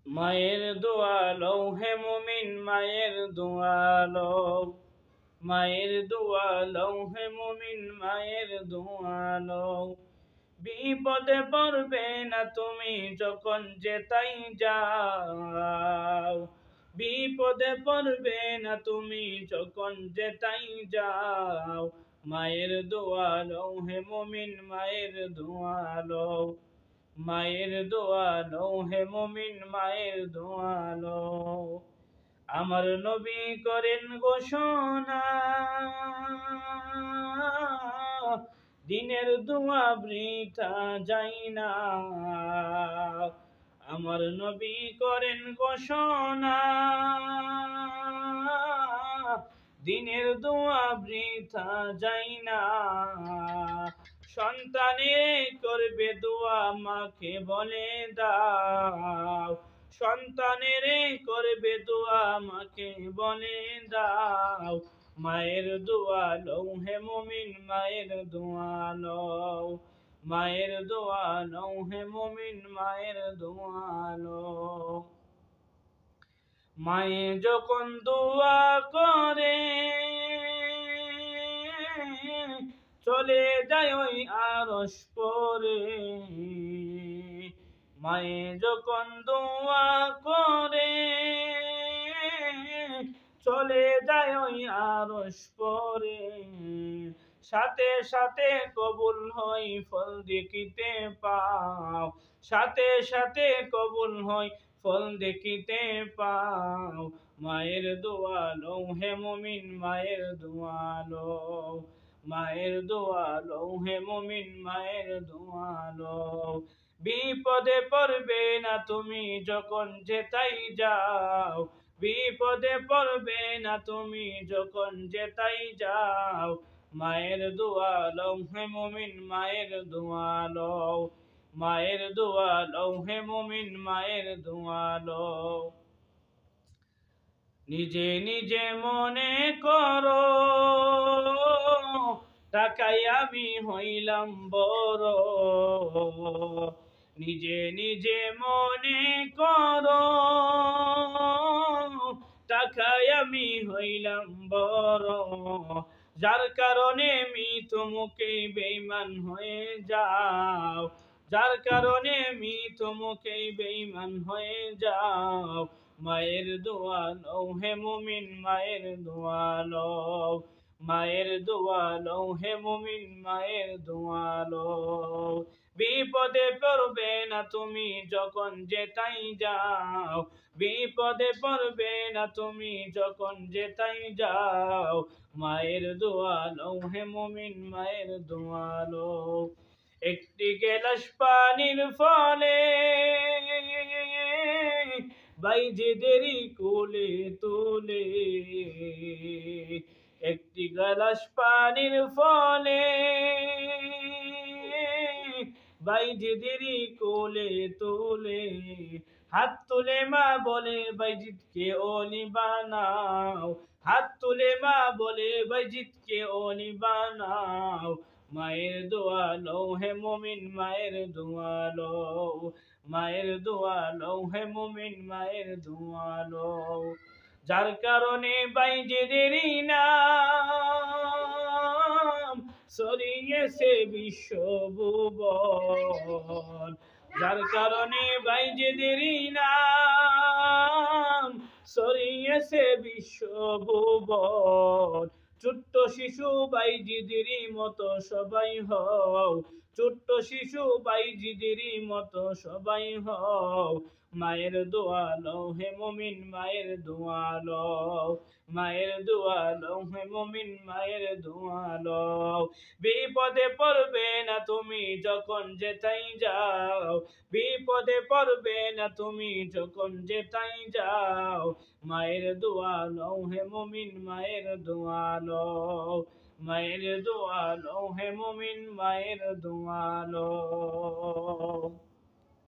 মায়ের দোয়া লও হে মুমিন মায়ের দোয়া লও, মায়ের দোয়া লও হে মুমিন মায়ের দোয়া লও। বিপদে পড়বে না তুমি যখন যেতাই যাও, বিপদে পড়বে না তুমি যখন যেতাই যাও। মায়ের দোয়া লও হে মুমিন মায়ের দোয়া লও, মায়ের দোয়া লও হে মুমিন মায়ের দোয়া লও। আমার নবী করেন ঘোষণা, দিনের দোয়া বৃথা যায় না। আমার নবী করেন ঘোষণা, দিনের দোয়া বৃথা যায় না। সন্তানের করবে দোয়া মাকে বলে দাও, সন্তানের করবে দোয়া মাকে বলে দাও। মায়ের দোয়া লও হে মুমিন মায়ের দোয়া লও, মায়ের দোয়া লও হে মুমিন মায়ের দোয়া লও। মায়ে যখন দোয়া করে চলে যায় ওই আরশ পরে, মায়ে যখন দোয়া করে চলে যায় ওই আরশ পরে। সাথে সাথে কবুল হয় ফল দেখিতে পাও, সাথে সাথে কবুল হয় ফল দেখিতে পাও। মায়ের দোয়া লও হে মুমিন মায়ের দোয়া লও, মায়ের দোয়া লও হে মুমিন মায়ের দোয়া লও। বিপদে পড়বে না তুমি যখন যেতাই যাও, বিপদে পড়বে না তুমি যখন যেতাই যাও। মায়ের দোয়া লও হে মুমিন মায়ের দোয়া লও, মায়ের দোয়া লও হে মুমিন মায়ের দোয়া লও। নিজে নিজে মনে করো টাকায় আমি হইলাম বড়, নিজে নিজে মনে করো টাকায় আমি হইলাম বড়। যার কারণে মৃত মুখে বেঈমান হয়ে যাও, যার কারণে মৃত মুখে বেঈমান হয়ে যাও। মায়ের দোয়া লও হে মুমিন মায়ের দোয়া লও, মায়ের দোয়া লও হে মুমিন মায়ের দোয়া লও। বিপদে পড়বে না তুমি যখন যেতাই যাও, বিপদে পড়বে না তুমি যখন যেতাই যাও। মায়ের দোয়া লও হে মুমিন মায়ের দোয়া লও। একটি গেলাস পানির ফলে বাইজিদেরই কোলে তোলে, একটি গেলাস পানির ফলে বাইজিদেরই কোলে তোলে। হাত তুলে মা বলে বাইজিদকে ওলি বানাও, হাত তুলে মা বলে বাইজিদকে ওলি বানাও। মায়ের দোয়া লও হে মুমিন মায়ের দোয়া লও, মায়ের দোয়া লও হে মুমিন মায়ের দোয়া লও। যার কারণে বাইজিদেরই নাম ছড়িয়েছে বিশ্বভুবন, যার কারণে বাইজিদেরই নাম ছড়িয়েছে বিশ্বভুবন। ছোট্ট শিশু বাইজিদেরই মতো সবাই হও, ছোট্ট শিশু বাইজিদেরই মতো সবাই হও। মায়ের দোয়া লও হে মুমিন মায়ের দোয়া লও, মায়ের দোয়া লও হে মুমিন মায়ের দোয়া লও। বিপদে পড়বে না তুমি যখন যেতাই যাও, বিপদে পড়বে না তুমি যখন যেতাই যাও। মায়ের দোয়া লও হে মুমিন মায়ের দোয়া লও, মায়ের দোয়া লও হে মুমিন মায়ের দোয়া লও।